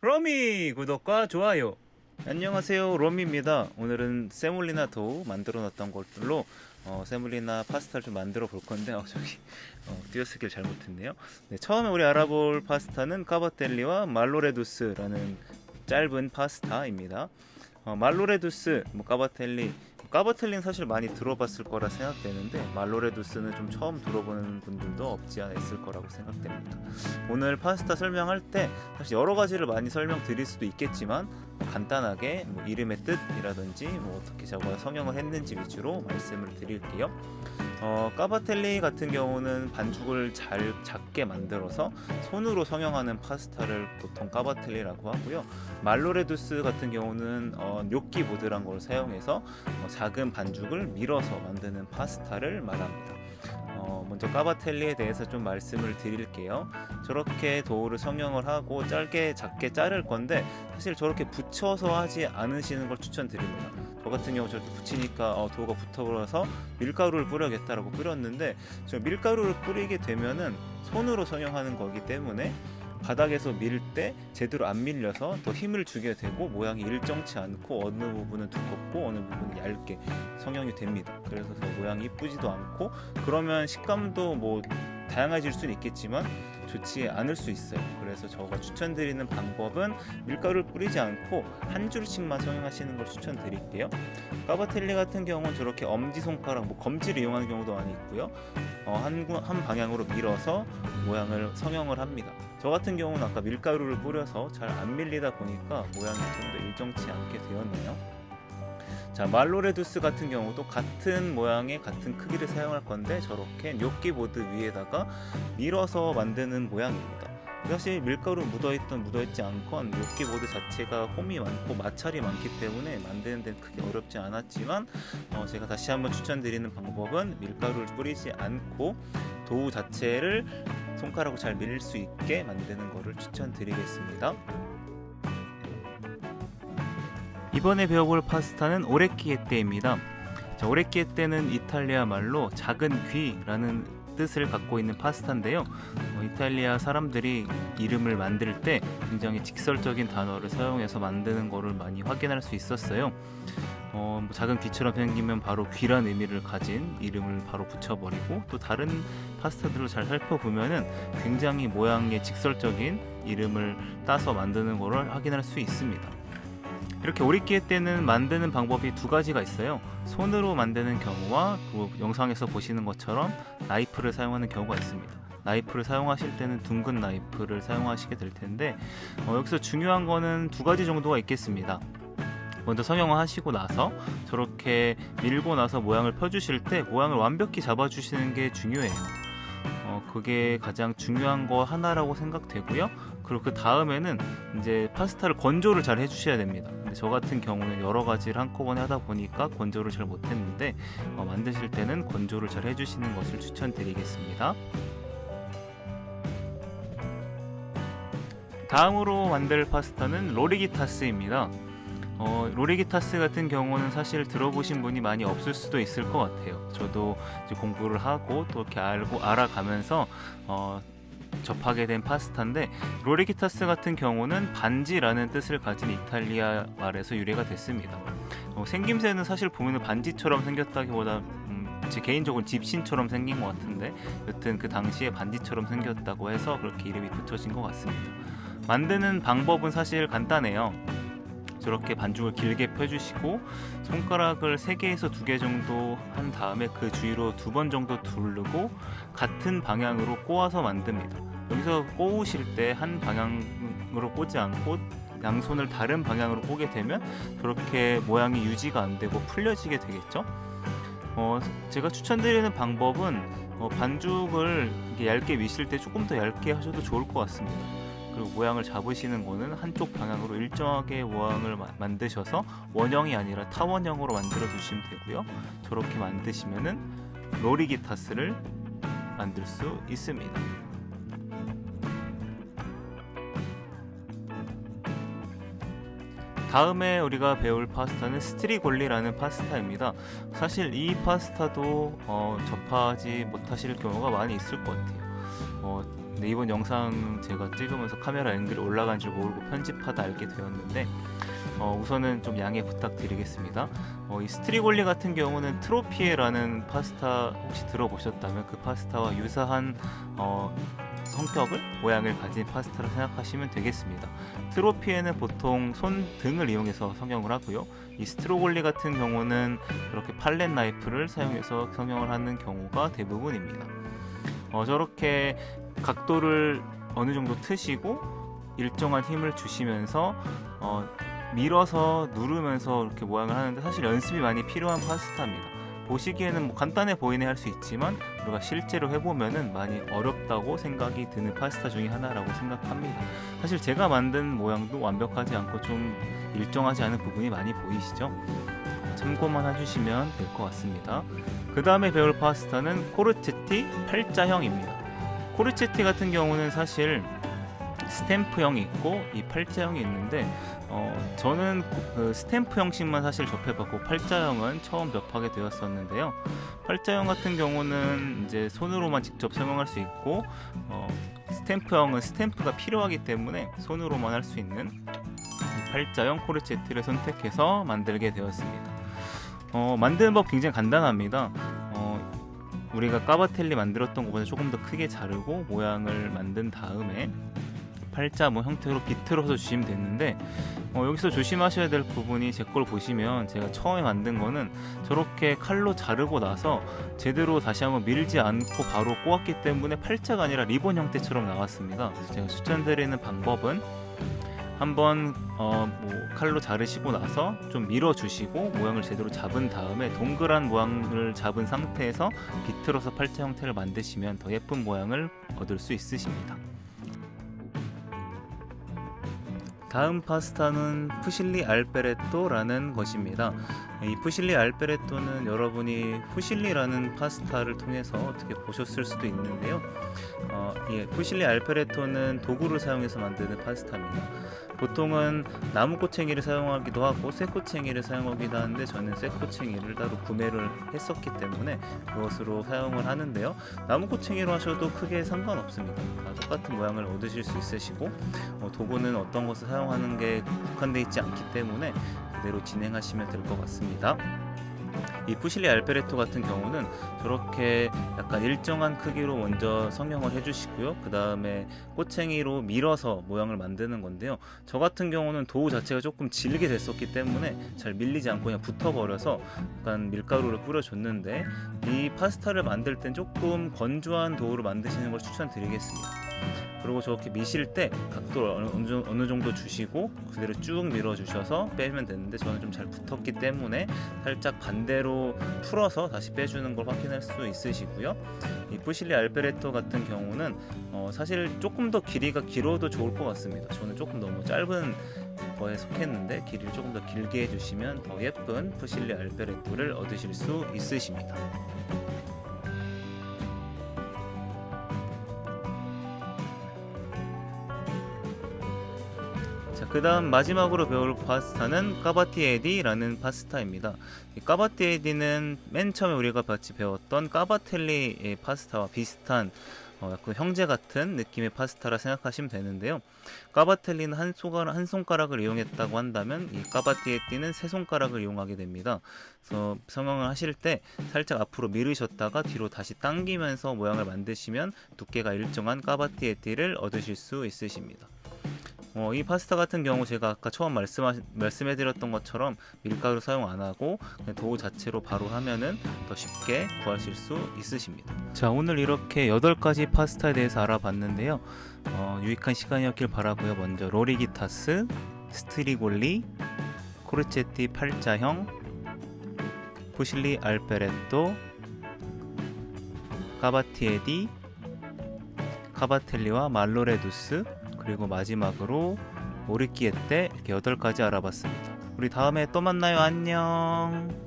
로미 구독과 좋아요. 안녕하세요, 로미입니다. 오늘은 세몰리나 도우 만들어 놨던 것들로 세몰리나 파스타를 좀 만들어 볼 건데 띄어쓰기를 잘못했네요. 네, 처음에 우리 알아볼 파스타는 카바텔리와 말로레두스라는 짧은 파스타입니다. 말로레두스, 까바텔리는 사실 많이 들어봤을 거라 생각되는데 말로레두스는 좀 처음 들어보는 분들도 없지 않아 있을 거라고 생각됩니다. 오늘 파스타 설명할 때 사실 여러 가지를 많이 설명드릴 수도 있겠지만 간단하게 이름의 뜻이라든지 어떻게 저가 성형을 했는지 위주로 말씀을 드릴게요. 까바텔리 같은 경우는 반죽을 작게 만들어서 손으로 성형하는 파스타를 보통 까바텔리라고 하고요. 말로레두스 같은 경우는 뇨끼 보드란 걸 사용해서 작은 반죽을 밀어서 만드는 파스타를 말합니다. 먼저 까바텔리에 대해서 좀 말씀을 드릴게요. 저렇게 도우를 성형을 하고 작게 자를 건데 사실 저렇게 붙여서 하지 않으시는 걸 추천드립니다. 저 같은 경우 저렇게 붙이니까 도우가 붙어버려서 밀가루를 뿌려야겠다라고 뿌렸는데 저 밀가루를 뿌리게 되면은 손으로 성형하는 거기 때문에 바닥에서 밀 때 제대로 안 밀려서 더 힘을 주게 되고 모양이 일정치 않고 어느 부분은 두껍고 어느 부분은 얇게 성형이 됩니다. 그래서 모양이 이쁘지도 않고 그러면 식감도 다양해질 수는 있겠지만 좋지 않을 수 있어요. 그래서 저가 추천드리는 방법은 밀가루를 뿌리지 않고 한 줄씩만 성형하시는 걸 추천드릴게요. 까바텔리 같은 경우는 저렇게 엄지손가락, 검지를 이용하는 경우도 많이 있고요. 한 방향으로 밀어서 모양을 성형을 합니다. 저 같은 경우는 아까 밀가루를 뿌려서 잘 안 밀리다 보니까 모양이 좀 더 일정치 않게 되었네요. 자, 말로레두스 같은 경우도 같은 모양의 같은 크기를 사용할 건데 저렇게 뇨끼 보드 위에다가 밀어서 만드는 모양입니다. 사실 밀가루 묻어있지 않건 뇨끼 보드 자체가 홈이 많고 마찰이 많기 때문에 만드는 데는 크게 어렵지 않았지만 제가 다시 한번 추천드리는 방법은 밀가루를 뿌리지 않고 도우 자체를 손가락으로 잘 밀릴 수 있게 만드는 것을 추천드리겠습니다. 이번에 배워볼 파스타는 오레키에떼입니다. 오레키에떼는 이탈리아 말로 작은 귀라는 뜻을 갖고 있는 파스타인데요. 이탈리아 사람들이 이름을 만들 때 굉장히 직설적인 단어를 사용해서 만드는 것을 많이 확인할 수 있었어요. 작은 귀처럼 생기면 바로 귀란 의미를 가진 이름을 바로 붙여버리고 또 다른 파스타들을 잘 살펴보면은 굉장히 모양의 직설적인 이름을 따서 만드는 것을 확인할 수 있습니다. 이렇게 오리키에떼는 만드는 방법이 두 가지가 있어요. 손으로 만드는 경우와 또 영상에서 보시는 것처럼 나이프를 사용하는 경우가 있습니다. 나이프를 사용하실 때는 둥근 나이프를 사용하시게 될 텐데 여기서 중요한 거는 두 가지 정도가 있겠습니다. 먼저 성형을 하시고 나서 저렇게 밀고 나서 모양을 펴주실 때 모양을 완벽히 잡아주시는 게 중요해요. 그게 가장 중요한 거 하나라고 생각되고요. 그리고 그 다음에는 이제 파스타를 건조를 잘 해주셔야 됩니다. 근데 저 같은 경우는 여러 가지를 한꺼번에 하다 보니까 건조를 잘 못했는데 만드실 때는 건조를 잘 해주시는 것을 추천드리겠습니다. 다음으로 만들 파스타는 로리기타스입니다. 로리기타스 같은 경우는 사실 들어보신 분이 많이 없을 수도 있을 것 같아요. 저도 이제 공부를 하고 또 이렇게 알아가면서 접하게 된 파스타인데 로리기타스 같은 경우는 반지라는 뜻을 가진 이탈리아 말에서 유래가 됐습니다. 생김새는 사실 보면 반지처럼 생겼다기보다 제 개인적으로 집신처럼 생긴 것 같은데 여튼 그 당시에 반지처럼 생겼다고 해서 그렇게 이름이 붙여진 것 같습니다. 만드는 방법은 사실 간단해요. 저렇게 반죽을 길게 펴주시고 손가락을 3개에서 2개 정도 한 다음에 그 주위로 2번 정도 두르고 같은 방향으로 꼬아서 만듭니다. 여기서 꼬우실 때 한 방향으로 꼬지 않고 양손을 다른 방향으로 꼬게 되면 저렇게 모양이 유지가 안 되고 풀려지게 되겠죠. 제가 추천드리는 방법은 반죽을 얇게 미실 때 조금 더 얇게 하셔도 좋을 것 같습니다. 그리고 모양을 잡으시는 거는 한쪽 방향으로 일정하게 모양을 만드셔서 원형이 아니라 타원형으로 만들어 주시면 되고요. 저렇게 만드시면은 로리기타스를 만들 수 있습니다. 다음에 우리가 배울 파스타는 스트리골리라는 파스타입니다. 사실 이 파스타도 접하지 못하실 경우가 많이 있을 것 같아요. 근데 이번 영상 제가 찍으면서 카메라 앵글이 올라간 줄 모르고 편집하다 알게 되었는데 우선은 좀 양해 부탁드리겠습니다. 이 스트리골리 같은 경우는 트로피에라는 파스타 혹시 들어보셨다면 그 파스타와 유사한 성격을 모양을 가진 파스타로 생각하시면 되겠습니다. 트로피에는 보통 손등을 이용해서 성형을 하고요. 이 스트로골리 같은 경우는 이렇게 팔렛 나이프를 사용해서 성형을 하는 경우가 대부분입니다. 저렇게 각도를 어느 정도 트시고 일정한 힘을 주시면서 밀어서 누르면서 이렇게 모양을 하는데 사실 연습이 많이 필요한 파스타입니다. 보시기에는 간단해 보이네 할 수 있지만 우리가 실제로 해보면은 많이 어렵다고 생각이 드는 파스타 중에 하나라고 생각합니다. 사실 제가 만든 모양도 완벽하지 않고 좀 일정하지 않은 부분이 많이 보이시죠? 참고만 해주시면 될 것 같습니다. 그 다음에 배울 파스타는 코르체티 팔자형입니다. 코르체티 같은 경우는 사실 스탬프형이 있고 이 팔자형이 있는데 저는 그 스탬프 형식만 사실 접해봤고 팔자형은 처음 접하게 되었었는데요. 팔자형 같은 경우는 이제 손으로만 직접 사용할 수 있고 스탬프형은 스탬프가 필요하기 때문에 손으로만 할 수 있는 이 팔자형 코르체티를 선택해서 만들게 되었습니다. 만드는 법 굉장히 간단합니다. 우리가 까바텔리 만들었던 것보다 조금 더 크게 자르고 모양을 만든 다음에 팔자 형태로 비틀어서 주시면 되는데 여기서 조심하셔야 될 부분이 제 걸 보시면 제가 처음에 만든 거는 저렇게 칼로 자르고 나서 제대로 다시 한번 밀지 않고 바로 꼬았기 때문에 팔자가 아니라 리본 형태처럼 나왔습니다. 그래서 제가 추천드리는 방법은 한번 칼로 자르시고 나서 좀 밀어주시고 모양을 제대로 잡은 다음에 동그란 모양을 잡은 상태에서 비틀어서 팔자 형태를 만드시면 더 예쁜 모양을 얻을 수 있으십니다. 다음 파스타는 푸실리 알베레토라는 것입니다. 이 푸실리 알베레토는 여러분이 푸실리라는 파스타를 통해서 어떻게 보셨을 수도 있는데요. 푸실리 알베레토는 도구를 사용해서 만드는 파스타입니다. 보통은 나무 꼬챙이를 사용하기도 하고 쇠꼬챙이를 사용하기도 하는데 저는 쇠꼬챙이를 따로 구매를 했었기 때문에 그것으로 사용을 하는데요. 나무 꼬챙이로 하셔도 크게 상관없습니다. 다 똑같은 모양을 얻으실 수 있으시고 도구는 어떤 것을 사용하는 게 국한되어 있지 않기 때문에 그대로 진행하시면 될 것 같습니다. 이 푸실리 알베레토 같은 경우는 저렇게 약간 일정한 크기로 먼저 성형을 해주시고요. 그 다음에 꼬챙이로 밀어서 모양을 만드는 건데요. 저 같은 경우는 도우 자체가 조금 질게 됐었기 때문에 잘 밀리지 않고 그냥 붙어버려서 약간 밀가루를 뿌려줬는데 이 파스타를 만들 땐 조금 건조한 도우로 만드시는 걸 추천드리겠습니다. 그리고 저렇게 미실 때 각도를 어느 정도 주시고 그대로 쭉 밀어주셔서 빼면 되는데 저는 좀 잘 붙었기 때문에 살짝 반대로 풀어서 다시 빼주는 걸 확인할 수 있으시고요. 이 푸실리 알베레토 같은 경우는 사실 조금 더 길이가 길어도 좋을 것 같습니다. 저는 조금 너무 짧은 거에 속했는데 길이를 조금 더 길게 해주시면 더 예쁜 푸실리 알베레토를 얻으실 수 있으십니다. 그 다음 마지막으로 배울 파스타는 까바티에디라는 파스타입니다. 이 까바티에디는 맨 처음에 우리가 같이 배웠던 까바텔리의 파스타와 비슷한 약간 형제 같은 느낌의 파스타라 생각하시면 되는데요. 까바텔리는 한 손가락을 이용했다고 한다면 이 까바티에디는 세 손가락을 이용하게 됩니다. 그래서 성형을 하실 때 살짝 앞으로 밀으셨다가 뒤로 다시 당기면서 모양을 만드시면 두께가 일정한 까바티에디를 얻으실 수 있으십니다. 이 파스타 같은 경우 제가 아까 처음 말씀해드렸던 것처럼 밀가루 사용 안하고 그냥 도우 자체로 바로 하면은 더 쉽게 구하실 수 있으십니다. 자, 오늘 이렇게 8가지 파스타에 대해서 알아봤는데요. 유익한 시간이었길 바라고요. 먼저 로리기타스, 스트리골리, 코르체티 팔자형, 푸실리 알베레토, 까바티에디, 카바텔리와 말로레두스, 그리고 마지막으로 오르키에떼 이렇게 8가지 알아봤습니다. 우리 다음에 또 만나요. 안녕.